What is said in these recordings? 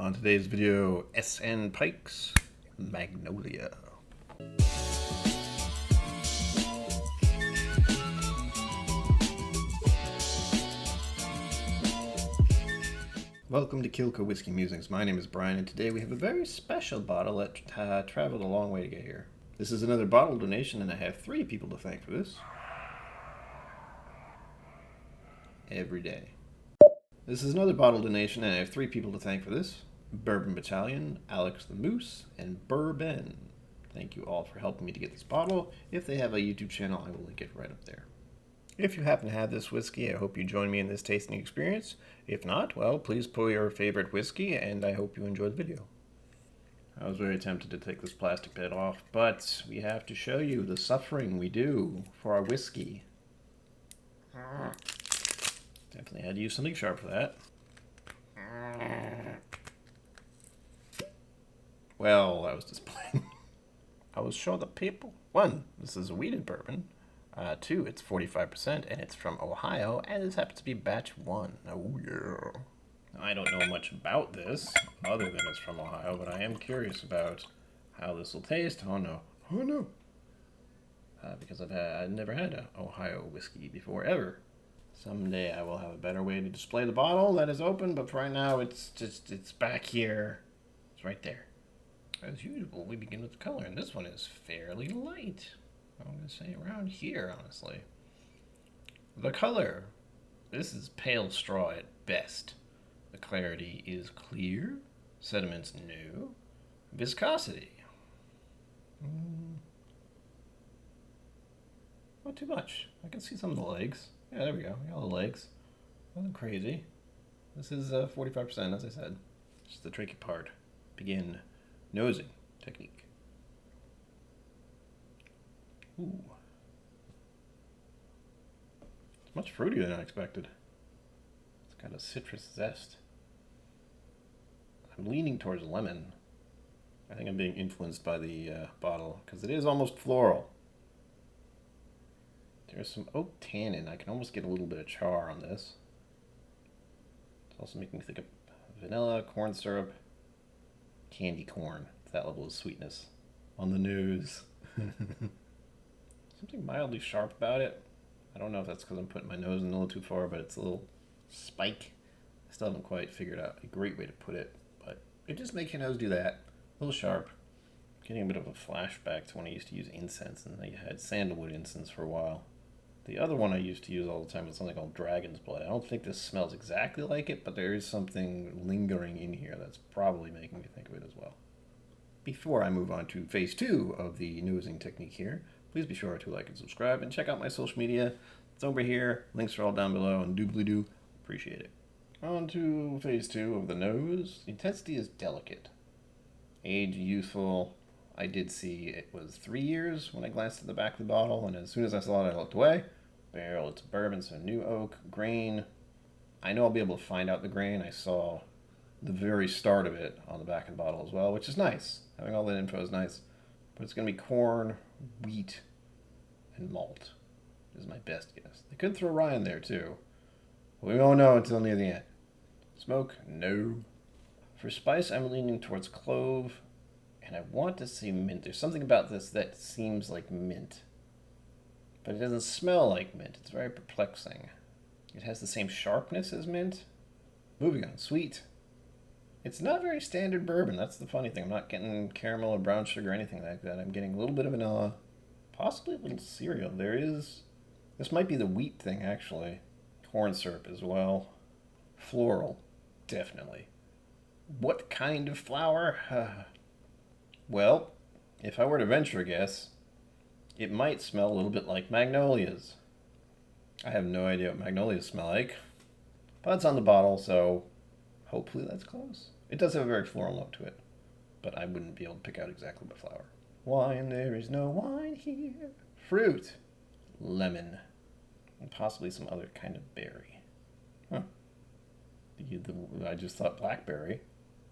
On today's video, SN Pike's Magnolia. Welcome to KIllco Whiskey Musings. My name is Brian, and today we have a very special bottle that traveled a long way to get here. This is another bottle donation, and I have 3 people to thank for this. Every day. This is another bottle donation, and I have 3 people to thank for this. Bourbon Battalion, Alex the Moose, and Bourbon. Thank you all for helping me to get this bottle. If they have a YouTube channel, I will link it right up there. If you happen to have this whiskey, I hope you join me in this tasting experience. If not, well, please pull your favorite whiskey, and I hope you enjoy the video. I was very tempted to take this plastic lid off, but we have to show you the suffering we do for our whiskey. Definitely had to use something sharp for that. Well, that was disappointing. I will show the people. 1, this is a wheated bourbon. 2, it's 45%, and it's from Ohio, and this happens to be batch 1. Oh, yeah. I don't know much about this, other than it's from Ohio, but I am curious about how this will taste. Oh, no. Oh, no. Because I've never had an Ohio whiskey before, ever. Someday I will have a better way to display the bottle that is open, but for right now, it's back here. It's right there. As usual, we begin with the color, and this one is fairly light. I'm going to say around here, honestly. The color. This is pale straw at best. The clarity is clear. Sediments new. Viscosity. Not too much. I can see some of the legs. Yeah, there we go. We got all the legs. Nothing crazy. This is 45%, as I said. Just the tricky part. Begin nosing technique. Ooh. It's much fruitier than I expected. It's got a citrus zest. I'm leaning towards lemon. I think I'm being influenced by the bottle, because it is almost floral. There's some oak tannin. I can almost get a little bit of char on this. It's also making me think of vanilla, corn syrup, candy corn. It's that level of sweetness on the nose. Something mildly sharp about it. I don't know if that's because I'm putting my nose in a little too far, but it's a little spike. I still haven't quite figured out a great way to put it, but it just makes your nose do that. A little sharp. Getting a bit of a flashback to when I used to use incense, and I had sandalwood incense for a while. The other one I used to use all the time was something called Dragon's Blood. I don't think this smells exactly like it, but there is something lingering in here that's probably making me think of it as well. Before I move on to phase 2 of the nosing technique here, please be sure to like and subscribe and check out my social media. It's over here. Links are all down below, and doobly-doo. Appreciate it. On to phase 2 of the nose. The intensity is delicate. Age, youthful. I did see it was 3 years when I glanced at the back of the bottle, and as soon as I saw it, I looked away. Barrel, it's bourbon, so new oak. Grain, I know I'll be able to find out the grain. I saw the very start of it on the back of the bottle as well, which is nice. Having all that info is nice. But it's going to be corn, wheat, and malt is my best guess. They could throw rye in there too. We won't know until near the end. Smoke, no. For spice, I'm leaning towards clove. And I want to see mint. There's something about this that seems like mint. But it doesn't smell like mint. It's very perplexing. It has the same sharpness as mint. Moving on. Sweet. It's not very standard bourbon. That's the funny thing. I'm not getting caramel or brown sugar or anything like that. I'm getting a little bit of vanilla. Possibly a little cereal. This might be the wheat thing, actually. Corn syrup as well. Floral. Definitely. What kind of flower? Well, if I were to venture a guess, it might smell a little bit like magnolias. I have no idea what magnolias smell like, but it's on the bottle, so hopefully that's close. It does have a very floral note to it, but I wouldn't be able to pick out exactly what flower. Wine, there is no wine here. Fruit, lemon, and possibly some other kind of berry. Huh. I just thought blackberry.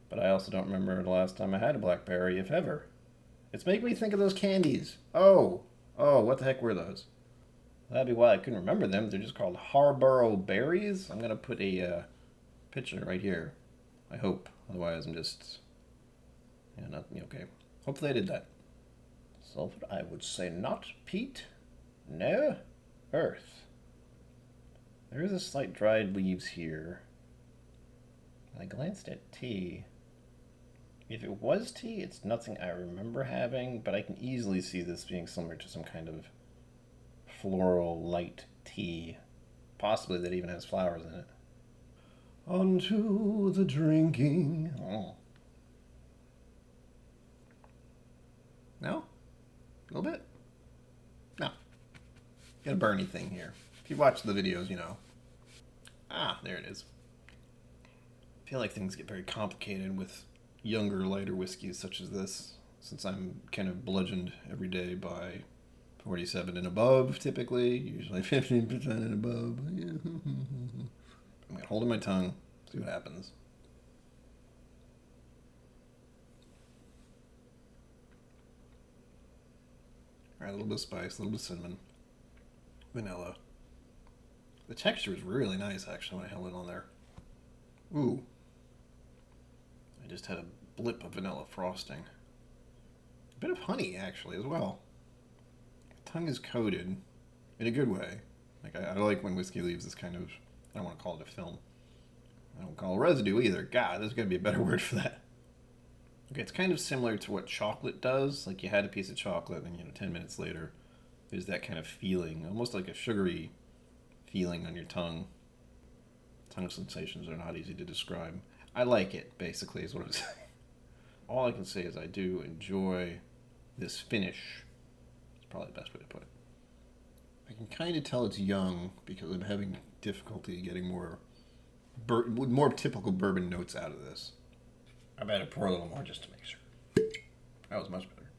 But I also don't remember the last time I had a blackberry, if ever. It's making me think of those candies. Oh, what the heck were those? That'd be why I couldn't remember them. They're just called Harborough berries. I'm going to put a picture right here. I hope. Otherwise, I'm just, not okay. Hopefully, I did that. Sulfur, I would say not peat, no earth. There is a slight dried leaves here. I glanced at tea. If it was tea, it's nothing I remember having, but I can easily see this being similar to some kind of floral light tea. Possibly that even has flowers in it. On to the drinking. Oh. No? A little bit? No. Got a burny thing here. If you watch the videos, you know. Ah, there it is. I feel like things get very complicated with younger, lighter whiskeys such as this, since I'm kind of bludgeoned every day by 47 and above, typically, usually 15% and above. I'm going to hold in my tongue, see what happens. All right, a little bit of spice, a little bit of cinnamon, vanilla. The texture is really nice, actually, when I held it on there. Ooh. I just had a blip of vanilla frosting. A bit of honey, actually, as well. The tongue is coated in a good way. Like, I like when whiskey leaves this kind of, I don't want to call it a film. I don't call it residue either. God, there's got to be a better word for that. Okay, it's kind of similar to what chocolate does. Like, you had a piece of chocolate, and 10 minutes later, there's that kind of feeling, almost like a sugary feeling on your tongue. Tongue sensations are not easy to describe. I like it, basically, is what I'm saying. All I can say is I do enjoy this finish. It's probably the best way to put it. I can kind of tell it's young because I'm having difficulty getting more typical bourbon notes out of this. I better pour a little more just to make sure. That was much better.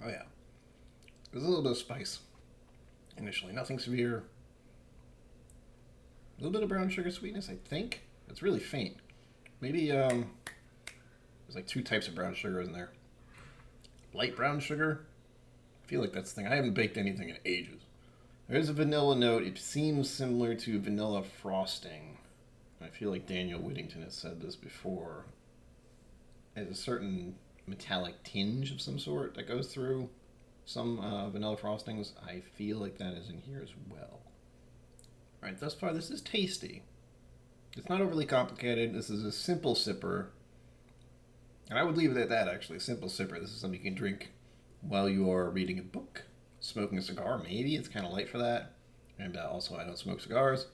Oh yeah. There's a little bit of spice initially. Nothing severe. A little bit of brown sugar sweetness, I think. It's really faint. Maybe there's like 2 types of brown sugar in there. Light brown sugar. I feel like that's the thing. I haven't baked anything in ages. There's a vanilla note. It seems similar to vanilla frosting. I feel like Daniel Whittington has said this before. There's a certain metallic tinge of some sort that goes through some vanilla frostings. I feel like that is in here as well. Alright, thus far this is tasty. It's not overly complicated. This is a simple sipper. And I would leave it at that, actually. A simple sipper. This is something you can drink while you are reading a book, smoking a cigar, maybe. It's kind of light for that. And also, I don't smoke cigars.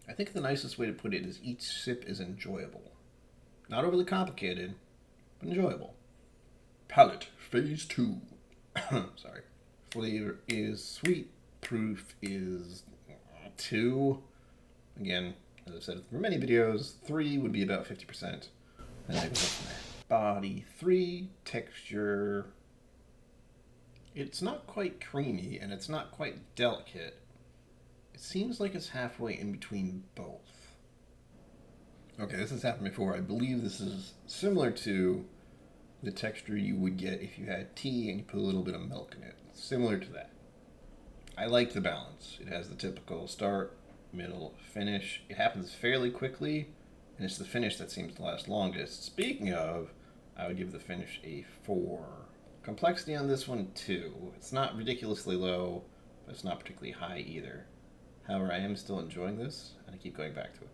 I think the nicest way to put it is each sip is enjoyable. Not overly complicated, but enjoyable. Palate, phase 2. Sorry. Flavor is sweet. Proof is 2. Again, as I've said for many videos, 3 would be about 50%. And then go from there. Body 3. Texture. It's not quite creamy, and it's not quite delicate. It seems like it's halfway in between both. Okay, this has happened before. I believe this is similar to the texture you would get if you had tea and you put a little bit of milk in it. Similar to that. I like the balance. It has the typical start, middle, finish. It happens fairly quickly, and it's the finish that seems to last longest. Speaking of, I would give the finish a 4. Complexity on this one, 2. It's not ridiculously low, but it's not particularly high either. However, I am still enjoying this, and I keep going back to it.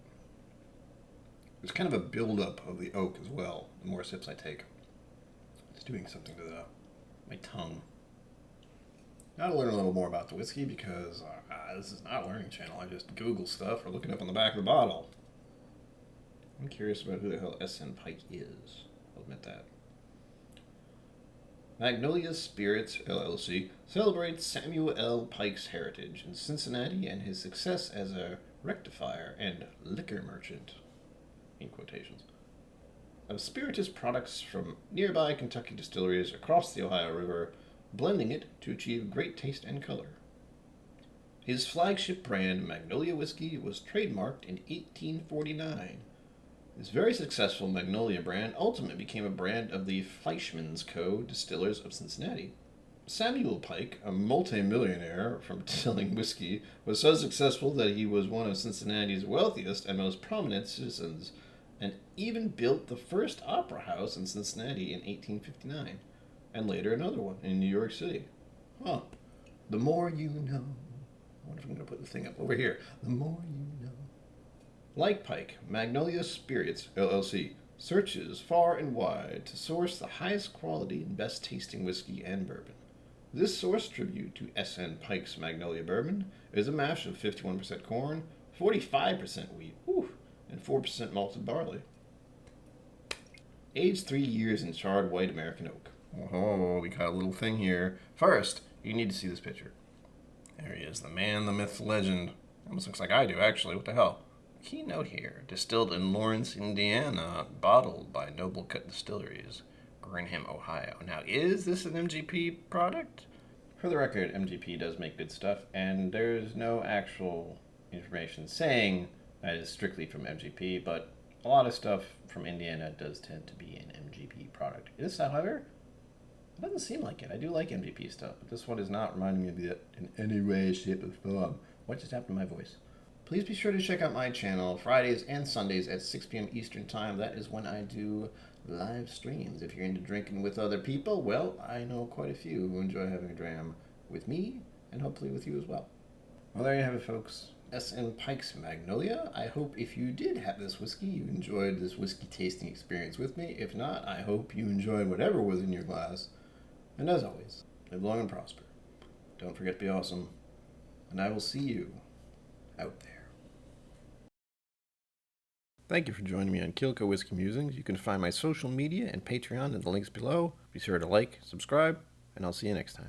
There's kind of a buildup of the oak as well, the more sips I take. It's doing something to my tongue. Now to learn a little more about the whiskey, because this is not a learning channel. I just Google stuff or look it up on the back of the bottle. I'm curious about who the hell S.N. Pike is. I'll admit that. Magnolia Spirits, LLC, celebrates Samuel L. Pike's heritage in Cincinnati and his success as a rectifier and liquor merchant, in quotations, of spirituous products from nearby Kentucky distilleries across the Ohio River, blending it to achieve great taste and color. His flagship brand, Magnolia Whiskey, was trademarked in 1849. This very successful Magnolia brand ultimately became a brand of the Fleischmann's Co. Distillers of Cincinnati. Samuel Pike, a multimillionaire from selling whiskey, was so successful that he was one of Cincinnati's wealthiest and most prominent citizens, and even built the first opera house in Cincinnati in 1859, and later another one in New York City. Huh. The more you know. I wonder if I'm going to put the thing up over here. The more you know. Like Pike, Magnolia Spirits, LLC, searches far and wide to source the highest quality and best tasting whiskey and bourbon. This source tribute to S.N. Pike's Magnolia Bourbon is a mash of 51% corn, 45% wheat, and 4% malted barley. Aged 3 years in charred white American oak. Oh, we got a little thing here. First, you need to see this picture. There he is, the man, the myth, the legend. Almost looks like I do, actually. What the hell? Keynote here. Distilled in Lawrence, Indiana. Bottled by Noble Cut Distilleries, Granham, Ohio. Now, is this an MGP product? For the record, MGP does make good stuff, and there's no actual information saying that it is strictly from MGP, but a lot of stuff from Indiana does tend to be an MGP product. This, however, it doesn't seem like it. I do like MGP stuff, but this one is not reminding me of it in any way, shape, or form. What just happened to my voice? Please be sure to check out my channel Fridays and Sundays at 6 p.m. Eastern Time. That is when I do live streams. If you're into drinking with other people, well, I know quite a few who enjoy having a dram with me, and hopefully with you as well. Well, there you have it, folks. S.N. Pike's Magnolia. I hope if you did have this whiskey, you enjoyed this whiskey tasting experience with me. If not, I hope you enjoyed whatever was in your glass. And as always, live long and prosper. Don't forget to be awesome. And I will see you out there. Thank you for joining me on KIllco Whiskey Musings. You can find my social media and Patreon in the links below. Be sure to like, subscribe, and I'll see you next time.